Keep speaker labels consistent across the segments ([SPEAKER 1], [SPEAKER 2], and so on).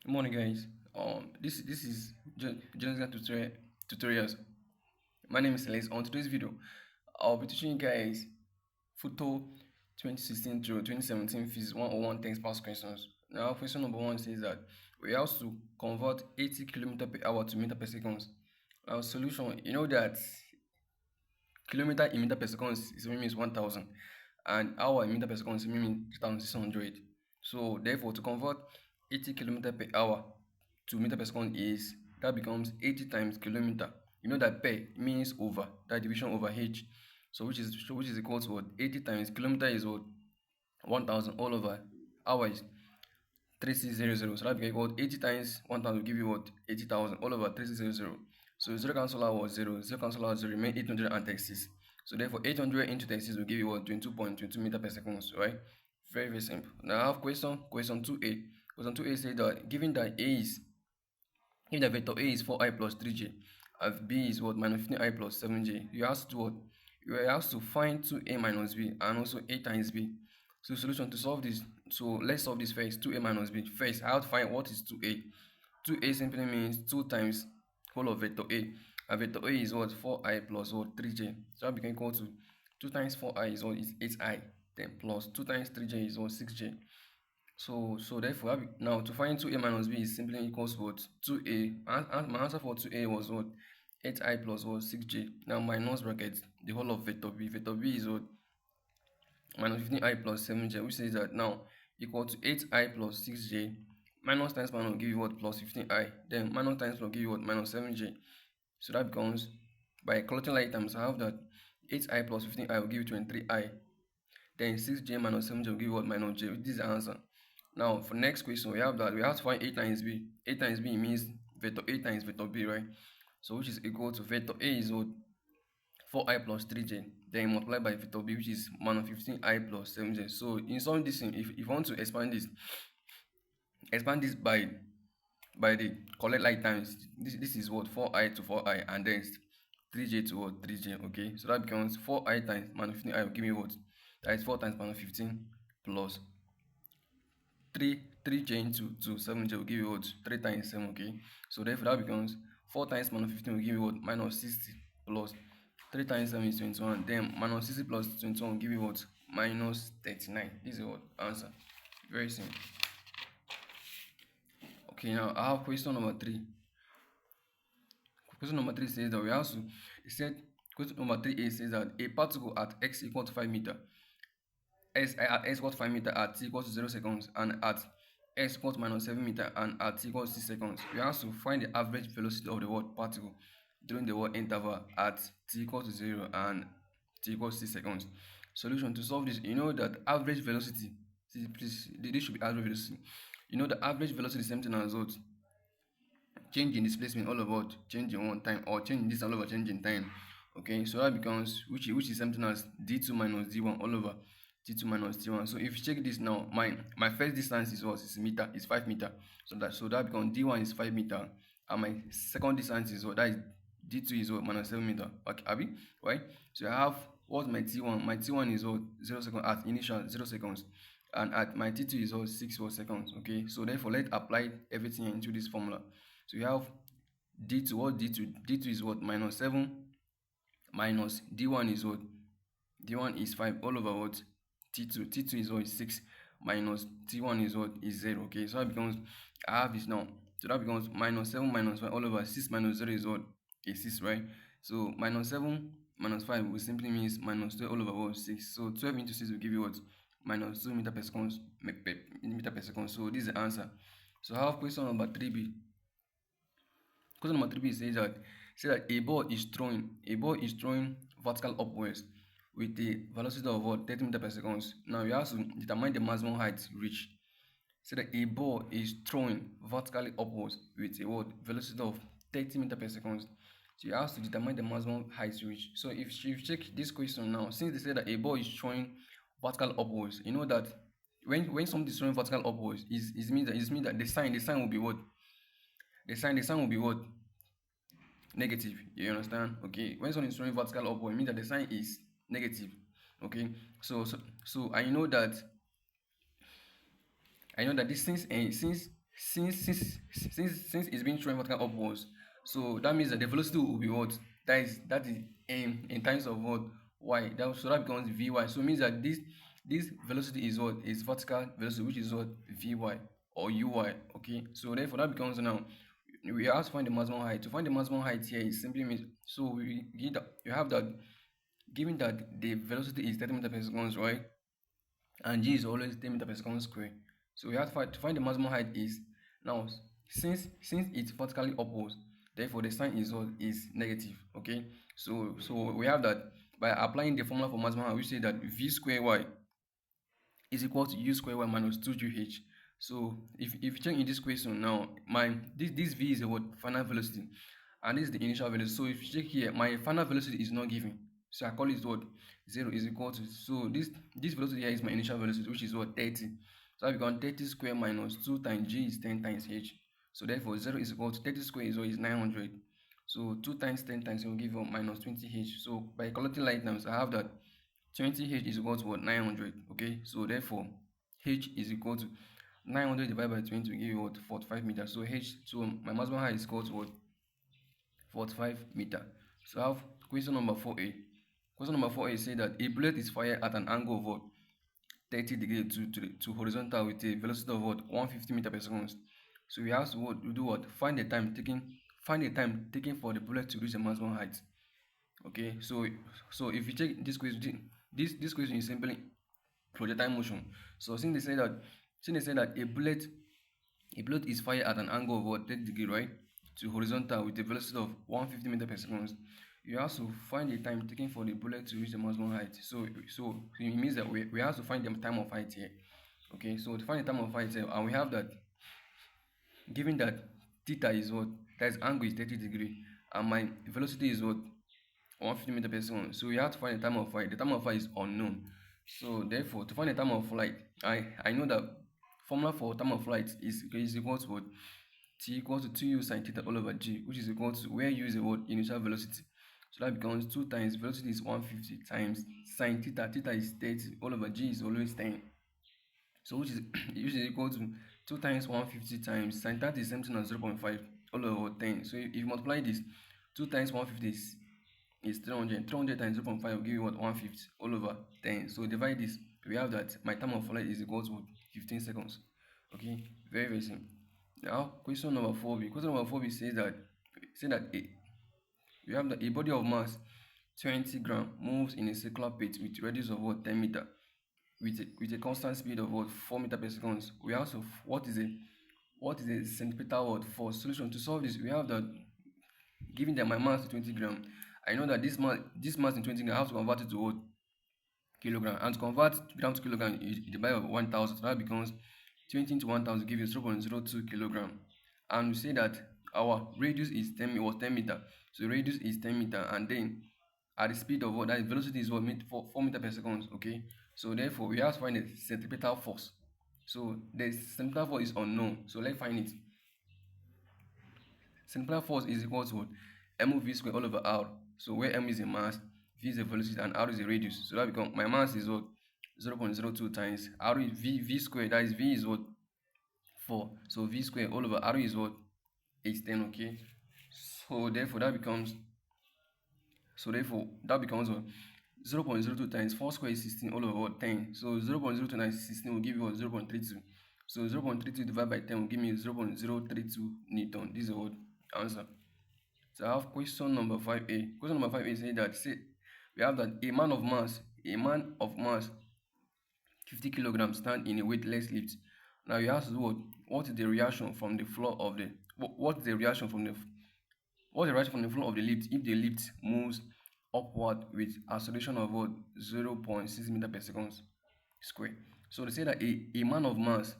[SPEAKER 1] Good morning, guys. This is Jonathan tutorials. My name is Les. On today's video, I'll be teaching you guys futo 2016 to 2017 Phys 101 text pass questions. Now, question number one says that we have to convert 80 km per hour to meter per second. Our solution, you know that kilometer in meter per second means 1000, and hour in meter per second means 3600. So therefore, to convert 80 kilometer per hour to meter per second is that becomes 80 times kilometer. You know that per means over, that division over h. So which is equal to what? 80 times kilometer is what? 1000 all over hour is 3600. So that becomes what? 80 times 1000 will give you what? 80,000 all over 3600. So 0 cancel out was 0. 0 cancel out 0 remain 836. So therefore 800 into 36 will give you what? 22.22 meter per second, right? Very, very simple. Now I have question 2a. Question 2a says that given that if the vector A is 4i plus 3j, and B is what? Minus 15i plus 7j, you have to what? You have to find 2a minus b and also a times b. So solution to solve this. So let's solve this first. 2a minus b. First, I have to find what is 2a. 2a simply means 2 times whole of vector A. And vector A is what? 4i plus what? 3j. So that become equal to 2 times 4i is what? Is 8i. Then plus 2 times 3j is what? 6j. So therefore, now to find 2a minus b is simply equals what? 2a. And my answer for 2a was what? 8i plus what? 6j. Now minus bracket, the whole of vector b. Vector b is what? Minus 15i plus 7j, which says that now equal to 8i plus 6j. Minus times minus will give you what? Plus 15i. Then minus times will give you what? Minus 7j. So that becomes, by collecting like terms, I have that 8i plus 15i will give you 23i. Then 6j minus 7j will give you what? Minus j. This is the answer. Now for next question, we have that we have to find a times b. A times b means vector A times vector b, right? So which is equal to vector A is what? 4i plus 3j. Then multiply by vector b, which is minus 15i plus 7j. So in some this thing, if you want to expand this by the collect like times, this is what? 4i to 4i, and then 3j to what? 3j. Okay, so that becomes 4i times minus 15i will give me what? That is 4 times minus 15 plus 3j into 7j will give you what? 3 times 7. Okay, so therefore that becomes 4 times minus 15 will give you what? Minus 60 plus 3 times 7 is 21. Then minus 60 plus 21 will give you what? Minus 39. This is what? Answer. Very simple. Okay, now I have question number 3. Question number 3 says that we have to, it said, question number 3a says that a particle at x equal to 5 meter, at x equal to 5 meter at t equals to 0 seconds, and at x equals to minus 7 meter and at t equals to 6 seconds. We have to find the average velocity of the word particle during the word interval at t equals to 0 and t equals to 6 seconds. Solution to solve this, you know that average velocity, please, this should be average velocity. You know the average velocity is something as what? Change in displacement all about change in one time, or change in distance all over change in time. Okay, so that becomes which is something as d2 minus d1 all over t2 minus t1. So if you check this now, my first distance is what? Is meter, is 5 meter. So that becomes d1 is 5 meter, and my second distance is what? That is d2 is what? Minus 7 meter. Okay, Abby, right? So I have what's my t1? My t1 is what? 0 seconds at initial 0 seconds, and at my t2 is what? 6 seconds. Okay, so therefore let's apply everything into this formula. So you have d2, what? D2 is what? Minus 7 minus d1 is what? D1 is 5 all over what? T2 is what? Is 6 minus t1 is what? Is 0. Okay, so that becomes, I have this now. So that becomes minus 7 minus 5 all over 6 minus 0 is what? Is 6, right? So minus 7 minus 5 will simply means minus 12 all over what? 6. So 12 into 6 will give you what? Minus 2 meter per second. So this is the answer. So I have question number 3b. Question number 3b says that a ball is throwing vertical upwards with a velocity of what? 30 meters per second. Now you have to determine the maximum height reached. So that a ball is throwing vertically upwards with a what? Velocity of 30 meters per second. So you have to determine the maximum height reached. So if you check this question now, since they say that a ball is throwing vertical upwards, you know that when something is throwing vertical upwards, it means that the sign will be what? The sign will be what? Negative. You understand? Okay, when something is throwing vertical upward, it means that the sign is negative. Okay, so I know that this since Since it's being thrown vertical upwards, so that means that the velocity will be what? That is in times of what? Y. So that becomes Vy. So it means that this velocity is what? Is vertical velocity, which is what? Vy or Uy. Okay. So therefore that becomes now we have to find the maximum height. To find the maximum height here, it simply means so you have that given that the velocity is 30 meters per second, right? And g is always 10 meters per second square. So we have to find the maximum height is now since it's vertically upwards, therefore the sign is what is negative. Okay, so we have that by applying the formula for maximum height, we say that v square y is equal to u square y minus 2gh. So if you check in this question now, this v is the what final velocity, and this is the initial velocity. So if you check here, my final velocity is not given, so I call it what 0 is equal to, so this velocity here is my initial velocity, which is what 30. So I become 30 square minus 2 times g is 10 times h. So therefore 0 is equal to 30 square is what is 900. So 2 times 10 times will give you minus 20h. So by collecting like numbers, I have that 20h is equal to what? 900. Okay, so therefore h is equal to 900 divided by 20 will give you what? 45 meters. So my maximum height is equal to what? 45 meter. So I have question number 4a. Question number 4a says that a bullet is fired at an angle of what? 30 degrees to horizontal with a velocity of what? 150 meter per second. So we have to do what? Find the time taken for the bullet to reach the maximum height. Okay, so if you check this question, this question is simply projectile motion. So since they say that a bullet is fired at an angle of what? 30 degree, right? To horizontal with a velocity of 150 meter per second. You have to find the time taken for the bullet to reach the maximum height. So it means that we have to find the time of height here. Okay, so to find the time of height here, and we have that given that theta is what? That is angle is 30 degree, and my velocity is what? 150 meter per second. So we have to find the time of flight. The time of flight is unknown. So therefore, to find the time of flight, I know that formula for time of flight is equal to what? T equals to 2u sine theta all over g, which is equal to where u is the word initial velocity. So that becomes 2 times velocity is 150 times sine theta. Theta is 30 all over g is always 10. So which is equal to 2 times 150 times sine theta is something as 0.5 all over 10. So if you multiply this, 2 times 150 is 300. 300 times 0.5 will give you what? 150 all over 10. So divide this, we have that my time of flight is equal to 15 seconds. Okay, very very simple. Now question number 4b. Question number 4b says that we have that a body of mass 20 gram moves in a circular pit with radius of what? 10 meter with a constant speed of what? 4 meter per second. We also what is a centripetal force. Solution to solve this, we have that given that my mass is 20 gram, I know that this mass in 20 gram I have to convert it to what? Kilogram. And to convert gram to kilogram, you divide by 1000. So that becomes 20 into 1000 give you 0.02 kilogram. And we say that our radius is 10 meter. So radius is 10 meter, and then at the speed of what? That velocity is what? 4 meter per second. Okay. So therefore we have to find the centripetal force. So the centripetal force is unknown. So let's find it. Centripetal force is equal to what? mv squared all over r. So where m is a mass, v is a velocity, and r is a radius. So that becomes my mass is what? 0.02 times r is v squared. That is v is what? 4. So v squared all over r is what? 10. Okay. So therefore that becomes what? 0.02 times 4 squared is 16 all over what? 10. So 0.02 times 16 will give you what? 0.32. So 0.32 divided by 10 will give me 0.032 Newton. This is what answer. So I have question number 5a. Question number 5a says that we have that a man of mass 50 kilograms stand in a weightless lift. Now you have to do what is the reaction from the floor of the what's the reaction from the floor of the lift if the lift moves upward with acceleration of what? 0.6 meter per second square. So they say that a man of mass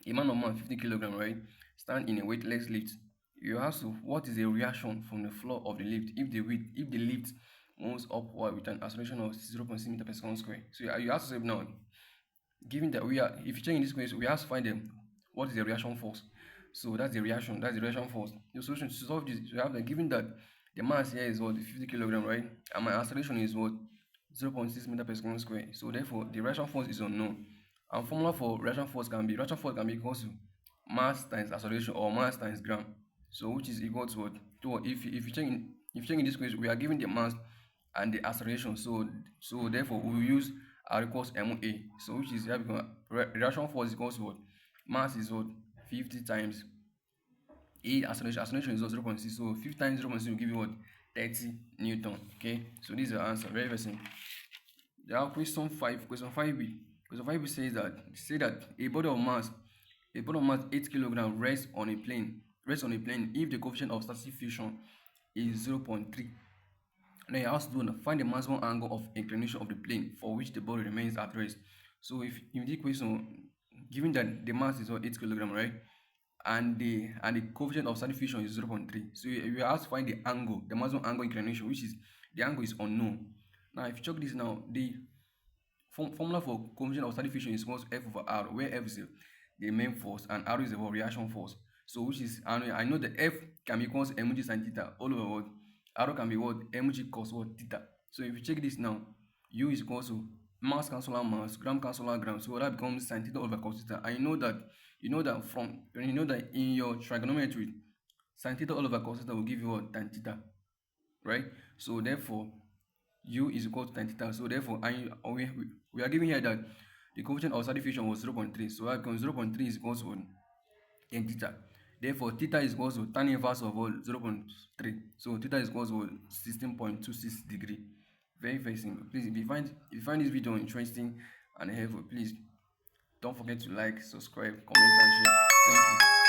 [SPEAKER 1] 50 kilogram, right, stand in a weightless lift. You ask what is the reaction from the floor of the lift if the lift moves upward with an acceleration of 0.6 meter per second square. So you have to say now, given that if you check in this question, we have to find what is the reaction force. So that's the reaction force. The solution to solve this, you have that given that the mass here is what? 50 kilogram, right, and my acceleration is what? 0.6 meter per second square. So therefore the reaction force is unknown. And formula for reaction force can be equal to mass times acceleration, or mass times gram. So which is equal to what? To what? If you check in this question, we are given the mass and the acceleration. So therefore we will use R equals ma. So which is, reaction force is equals to what? Mass is what? 50 times acceleration is what? 0.6. So 50 times 0.6 will give you what? 30 Newton. Okay, so this is the answer. Very, very simple. Now question 5. Question 5b. Question 5b says that a body of mass 8 kg rests on a plane if the coefficient of static friction is 0.3. Now you have to do, find the maximum angle of inclination of the plane for which the body remains at rest. So if in this question, given that the mass is 8 kg, right? And the coefficient of static friction is 0.3. So you have to find the angle, the maximum angle inclination, which is, the angle is unknown. Now if you check this now, the formula for coefficient of static friction is equal to F over R, where F is the main force and R is the reaction force. So which is, I know that F can be equal to mg sin theta all over what? R can be what? Mg cos what? Theta. So if you check this now, U is equal to mass cancel out mass, gram cancel out gram. So that becomes sin theta over cos theta. And you know that in your trigonometry, sin theta all over cos theta will give you what? Tan theta, right? So therefore U is equal to tan theta. So therefore, we are given here that the coefficient of static friction was 0.3. So that becomes 0.3 is equal to tan theta. Therefore, theta is equal to tan inverse of 0.3. So theta is equal to 16.26 degree. Very, very simple. Please, if you find this video interesting and helpful, please don't forget to like, subscribe, comment, and share. Thank you.